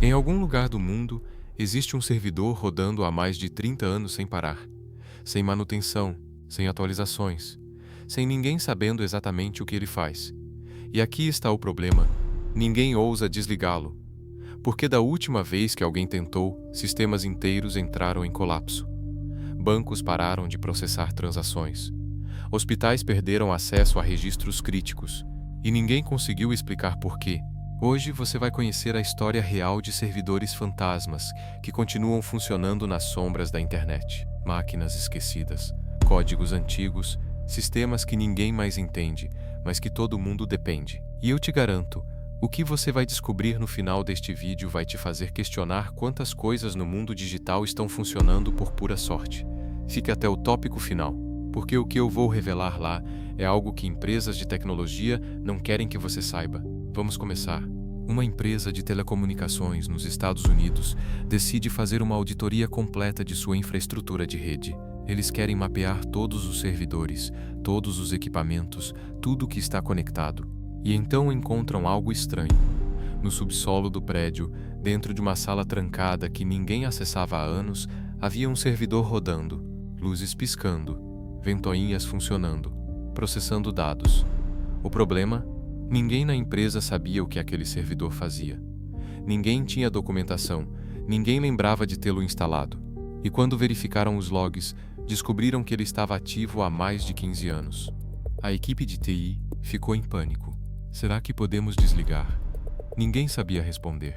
Em algum lugar do mundo, existe um servidor rodando há mais de 30 anos sem parar, sem manutenção, sem atualizações, sem ninguém sabendo exatamente o que ele faz. E aqui está o problema: ninguém ousa desligá-lo, porque da última vez que alguém tentou, sistemas inteiros entraram em colapso. Bancos pararam de processar transações. Hospitais perderam acesso a registros críticos, e ninguém conseguiu explicar por quê. Hoje você vai conhecer a história real de servidores fantasmas que continuam funcionando nas sombras da internet. Máquinas esquecidas, códigos antigos, sistemas que ninguém mais entende, mas que todo mundo depende. E eu te garanto, o que você vai descobrir no final deste vídeo vai te fazer questionar quantas coisas no mundo digital estão funcionando por pura sorte. Fique até o tópico final, porque o que eu vou revelar lá é algo que empresas de tecnologia não querem que você saiba. Vamos começar. Uma empresa de telecomunicações nos Estados Unidos decide fazer uma auditoria completa de sua infraestrutura de rede. Eles querem mapear todos os servidores, todos os equipamentos, tudo que está conectado. E então encontram algo estranho. No subsolo do prédio, dentro de uma sala trancada que ninguém acessava há anos, havia um servidor rodando, luzes piscando, ventoinhas funcionando, processando dados. O problema? Ninguém na empresa sabia o que aquele servidor fazia. Ninguém tinha documentação, ninguém lembrava de tê-lo instalado. E quando verificaram os logs, descobriram que ele estava ativo há mais de 15 anos. A equipe de TI ficou em pânico. Será que podemos desligar? Ninguém sabia responder.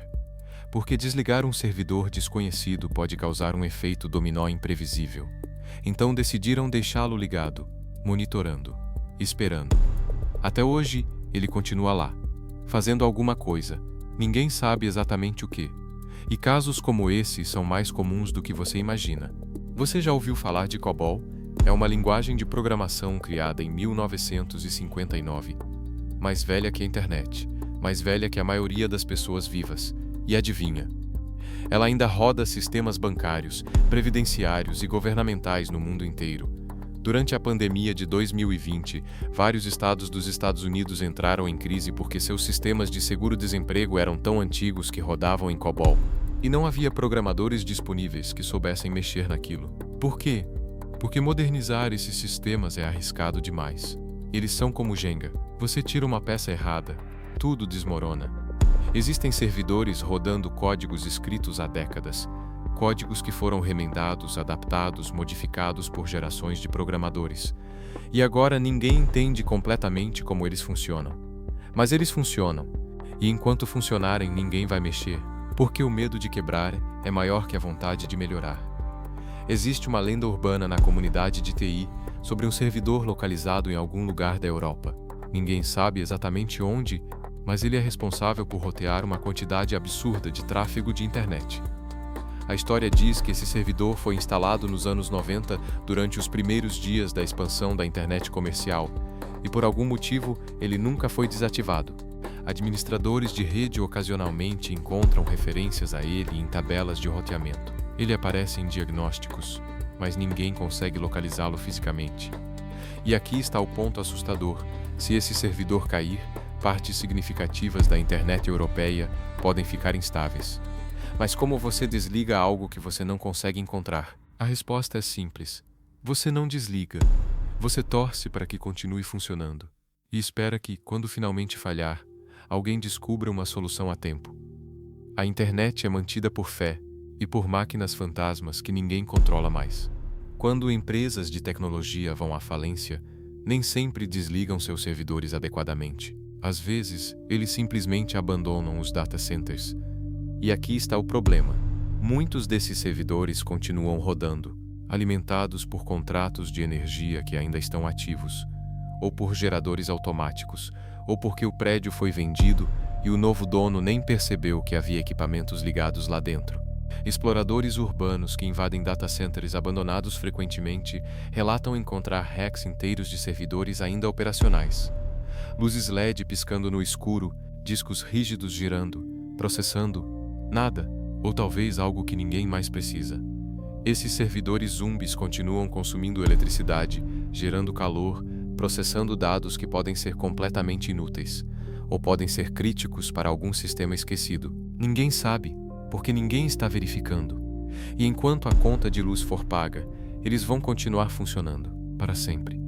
Porque desligar um servidor desconhecido pode causar um efeito dominó imprevisível. Então decidiram deixá-lo ligado, monitorando, esperando. Até hoje, ele continua lá, fazendo alguma coisa. Ninguém sabe exatamente o que. E casos como esse são mais comuns do que você imagina. Você já ouviu falar de COBOL? É uma linguagem de programação criada em 1959. Mais velha que a internet, mais velha que a maioria das pessoas vivas. E adivinha? Ela ainda roda sistemas bancários, previdenciários e governamentais no mundo inteiro. Durante a pandemia de 2020, vários estados dos Estados Unidos entraram em crise porque seus sistemas de seguro-desemprego eram tão antigos que rodavam em COBOL. E não havia programadores disponíveis que soubessem mexer naquilo. Por quê? Porque modernizar esses sistemas é arriscado demais. Eles são como Jenga. Você tira uma peça errada, tudo desmorona. Existem servidores rodando códigos escritos há décadas. Códigos que foram remendados, adaptados, modificados por gerações de programadores. E agora ninguém entende completamente como eles funcionam. Mas eles funcionam. E enquanto funcionarem, ninguém vai mexer, porque o medo de quebrar é maior que a vontade de melhorar. Existe uma lenda urbana na comunidade de TI sobre um servidor localizado em algum lugar da Europa. Ninguém sabe exatamente onde, mas ele é responsável por rotear uma quantidade absurda de tráfego de internet. A história diz que esse servidor foi instalado nos anos 90 durante os primeiros dias da expansão da internet comercial, e por algum motivo ele nunca foi desativado. Administradores de rede ocasionalmente encontram referências a ele em tabelas de roteamento. Ele aparece em diagnósticos, mas ninguém consegue localizá-lo fisicamente. E aqui está o ponto assustador: se esse servidor cair, partes significativas da internet europeia podem ficar instáveis. Mas como você desliga algo que você não consegue encontrar? A resposta é simples. Você não desliga. Você torce para que continue funcionando. E espera que, quando finalmente falhar, alguém descubra uma solução a tempo. A internet é mantida por fé e por máquinas fantasmas que ninguém controla mais. Quando empresas de tecnologia vão à falência, nem sempre desligam seus servidores adequadamente. Às vezes, eles simplesmente abandonam os data centers. E aqui está o problema. Muitos desses servidores continuam rodando, alimentados por contratos de energia que ainda estão ativos, ou por geradores automáticos, ou porque o prédio foi vendido e o novo dono nem percebeu que havia equipamentos ligados lá dentro. Exploradores urbanos que invadem data centers abandonados frequentemente relatam encontrar racks inteiros de servidores ainda operacionais. Luzes LED piscando no escuro, discos rígidos girando, processando. Nada, ou talvez algo que ninguém mais precisa. Esses servidores zumbis continuam consumindo eletricidade, gerando calor, processando dados que podem ser completamente inúteis, ou podem ser críticos para algum sistema esquecido. Ninguém sabe, porque ninguém está verificando. E enquanto a conta de luz for paga, eles vão continuar funcionando, para sempre.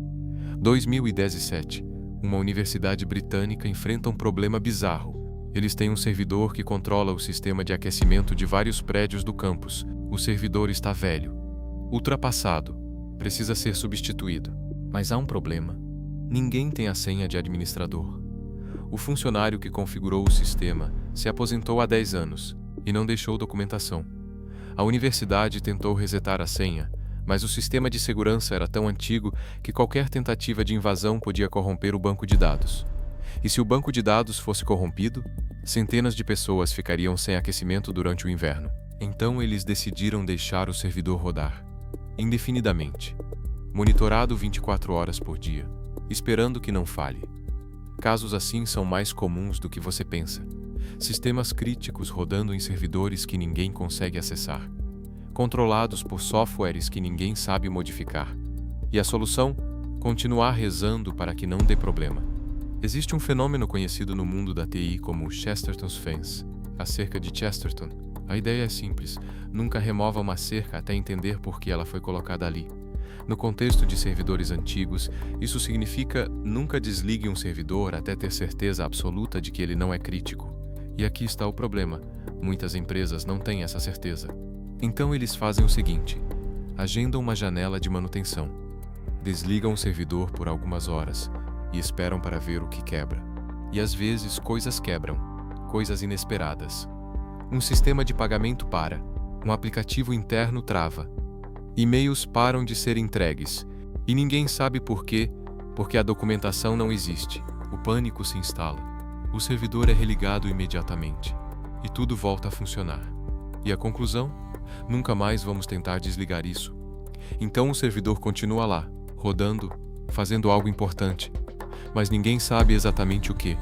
2017. Uma universidade britânica enfrenta um problema bizarro. Eles têm um servidor que controla o sistema de aquecimento de vários prédios do campus. O servidor está velho, ultrapassado, precisa ser substituído. Mas há um problema. Ninguém tem a senha de administrador. O funcionário que configurou o sistema se aposentou há 10 anos e não deixou documentação. A universidade tentou resetar a senha, mas o sistema de segurança era tão antigo que qualquer tentativa de invasão podia corromper o banco de dados. E se o banco de dados fosse corrompido, centenas de pessoas ficariam sem aquecimento durante o inverno. Então eles decidiram deixar o servidor rodar, indefinidamente, monitorado 24 horas por dia, esperando que não falhe. Casos assim são mais comuns do que você pensa. Sistemas críticos rodando em servidores que ninguém consegue acessar, controlados por softwares que ninguém sabe modificar. E a solução? Continuar rezando para que não dê problema. Existe um fenômeno conhecido no mundo da TI como Chesterton's Fence, a cerca de Chesterton. A ideia é simples: nunca remova uma cerca até entender por que ela foi colocada ali. No contexto de servidores antigos, isso significa nunca desligue um servidor até ter certeza absoluta de que ele não é crítico. E aqui está o problema: muitas empresas não têm essa certeza. Então eles fazem o seguinte: agendam uma janela de manutenção, desligam o servidor por algumas horas e esperam para ver o que quebra. E às vezes coisas quebram, coisas inesperadas. Um sistema de pagamento para, um aplicativo interno trava, e-mails param de ser entregues, e ninguém sabe por quê, porque a documentação não existe. O pânico se instala. O servidor é religado imediatamente, e tudo volta a funcionar. E a conclusão? Nunca mais vamos tentar desligar isso. Então o servidor continua lá, rodando, fazendo algo importante, mas ninguém sabe exatamente o que.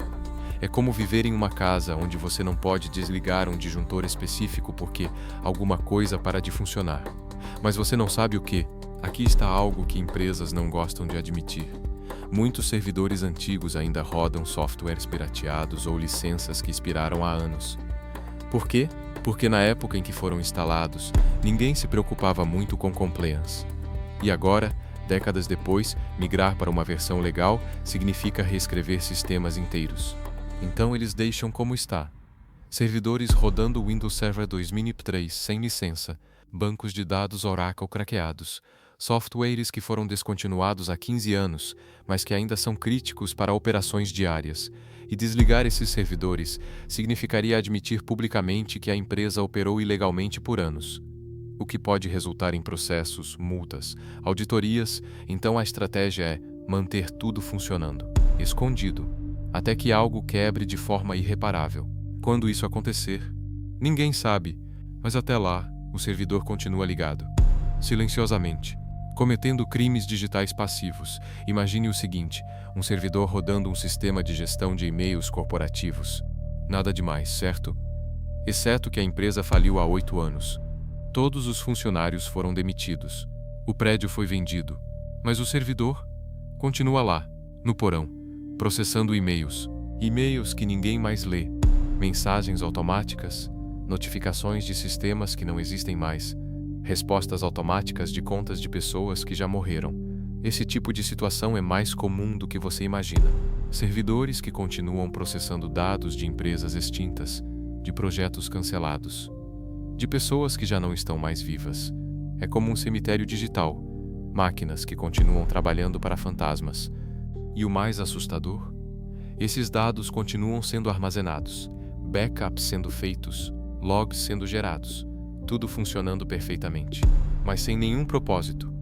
É como viver em uma casa onde você não pode desligar um disjuntor específico porque alguma coisa para de funcionar. Mas você não sabe o que. Aqui está algo que empresas não gostam de admitir. Muitos servidores antigos ainda rodam softwares pirateados ou licenças que expiraram há anos. Por quê? Porque na época em que foram instalados, ninguém se preocupava muito com compliance. E agora, décadas depois, migrar para uma versão legal significa reescrever sistemas inteiros. Então eles deixam como está. Servidores rodando Windows Server 2003 sem licença, bancos de dados Oracle craqueados, softwares que foram descontinuados há 15 anos, mas que ainda são críticos para operações diárias. E desligar esses servidores significaria admitir publicamente que a empresa operou ilegalmente por anos, o que pode resultar em processos, multas, auditorias. Então a estratégia é manter tudo funcionando, escondido, até que algo quebre de forma irreparável. Quando isso acontecer, ninguém sabe, mas até lá, o servidor continua ligado, silenciosamente, cometendo crimes digitais passivos. Imagine o seguinte: um servidor rodando um sistema de gestão de e-mails corporativos. Nada demais, certo? Exceto que a empresa faliu há 8 anos. Todos os funcionários foram demitidos. O prédio foi vendido. Mas o servidor continua lá, no porão, processando e-mails. E-mails que ninguém mais lê. Mensagens automáticas, notificações de sistemas que não existem mais, respostas automáticas de contas de pessoas que já morreram. Esse tipo de situação é mais comum do que você imagina. Servidores que continuam processando dados de empresas extintas, de projetos cancelados, de pessoas que já não estão mais vivas. É como um cemitério digital, máquinas que continuam trabalhando para fantasmas. E o mais assustador? Esses dados continuam sendo armazenados, backups sendo feitos, logs sendo gerados, tudo funcionando perfeitamente, mas sem nenhum propósito.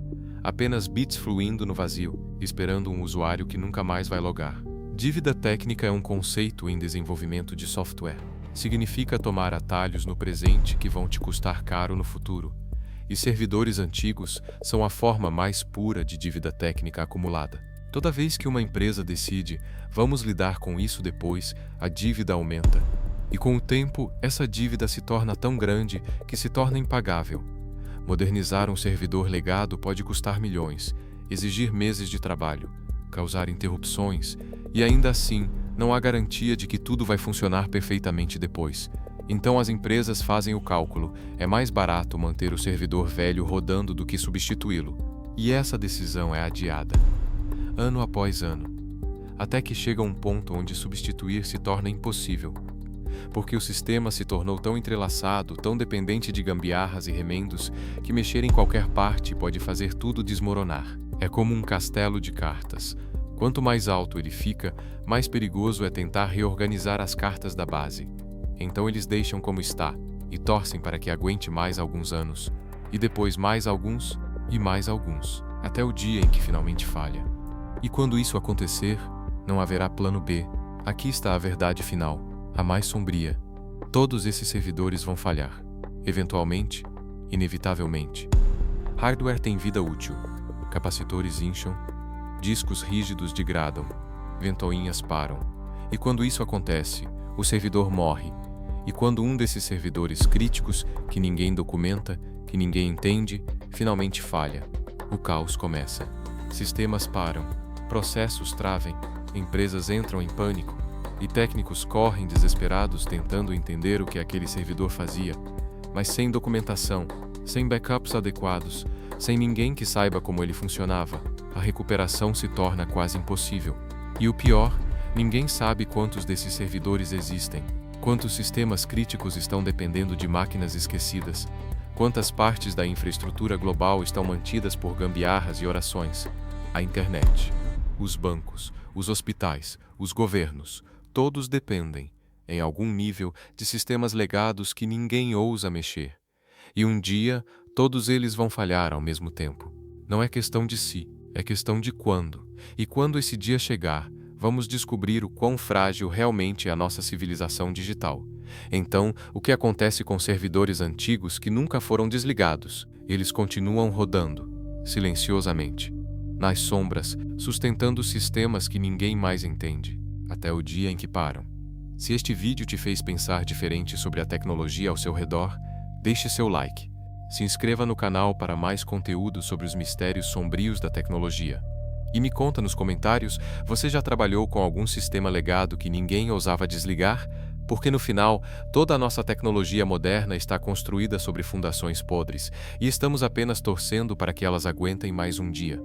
Apenas bits fluindo no vazio, esperando um usuário que nunca mais vai logar. Dívida técnica é um conceito em desenvolvimento de software. Significa tomar atalhos no presente que vão te custar caro no futuro. E servidores antigos são a forma mais pura de dívida técnica acumulada. Toda vez que uma empresa decide, vamos lidar com isso depois, a dívida aumenta. E com o tempo, essa dívida se torna tão grande que se torna impagável. Modernizar um servidor legado pode custar milhões, exigir meses de trabalho, causar interrupções, e ainda assim, não há garantia de que tudo vai funcionar perfeitamente depois. Então as empresas fazem o cálculo: é mais barato manter o servidor velho rodando do que substituí-lo. E essa decisão é adiada, ano após ano, até que chega um ponto onde substituir se torna impossível, porque o sistema se tornou tão entrelaçado, tão dependente de gambiarras e remendos, que mexer em qualquer parte pode fazer tudo desmoronar. É como um castelo de cartas. Quanto mais alto ele fica, mais perigoso é tentar reorganizar as cartas da base. Então eles deixam como está e torcem para que aguente mais alguns anos, e depois mais alguns e mais alguns, até o dia em que finalmente falha. E quando isso acontecer, não haverá plano B. Aqui está a verdade final, a mais sombria. Todos esses servidores vão falhar, eventualmente, inevitavelmente. Hardware tem vida útil, capacitores incham, discos rígidos degradam, ventoinhas param. E quando isso acontece, o servidor morre. E quando um desses servidores críticos, que ninguém documenta, que ninguém entende, finalmente falha, o caos começa. Sistemas param, processos travem, empresas entram em pânico, e técnicos correm desesperados tentando entender o que aquele servidor fazia, mas sem documentação, sem backups adequados, sem ninguém que saiba como ele funcionava, a recuperação se torna quase impossível. E o pior, ninguém sabe quantos desses servidores existem, quantos sistemas críticos estão dependendo de máquinas esquecidas, quantas partes da infraestrutura global estão mantidas por gambiarras e orações. A internet, os bancos, os hospitais, os governos, todos dependem, em algum nível, de sistemas legados que ninguém ousa mexer. E um dia, todos eles vão falhar ao mesmo tempo. Não é questão de se, é questão de quando. E quando esse dia chegar, vamos descobrir o quão frágil realmente é a nossa civilização digital. Então, o que acontece com servidores antigos que nunca foram desligados? Eles continuam rodando, silenciosamente, nas sombras, sustentando sistemas que ninguém mais entende, até o dia em que param. Se este vídeo te fez pensar diferente sobre a tecnologia ao seu redor, deixe seu like. Se inscreva no canal para mais conteúdo sobre os mistérios sombrios da tecnologia. E me conta nos comentários, você já trabalhou com algum sistema legado que ninguém ousava desligar? Porque no final, toda a nossa tecnologia moderna está construída sobre fundações podres, e estamos apenas torcendo para que elas aguentem mais um dia.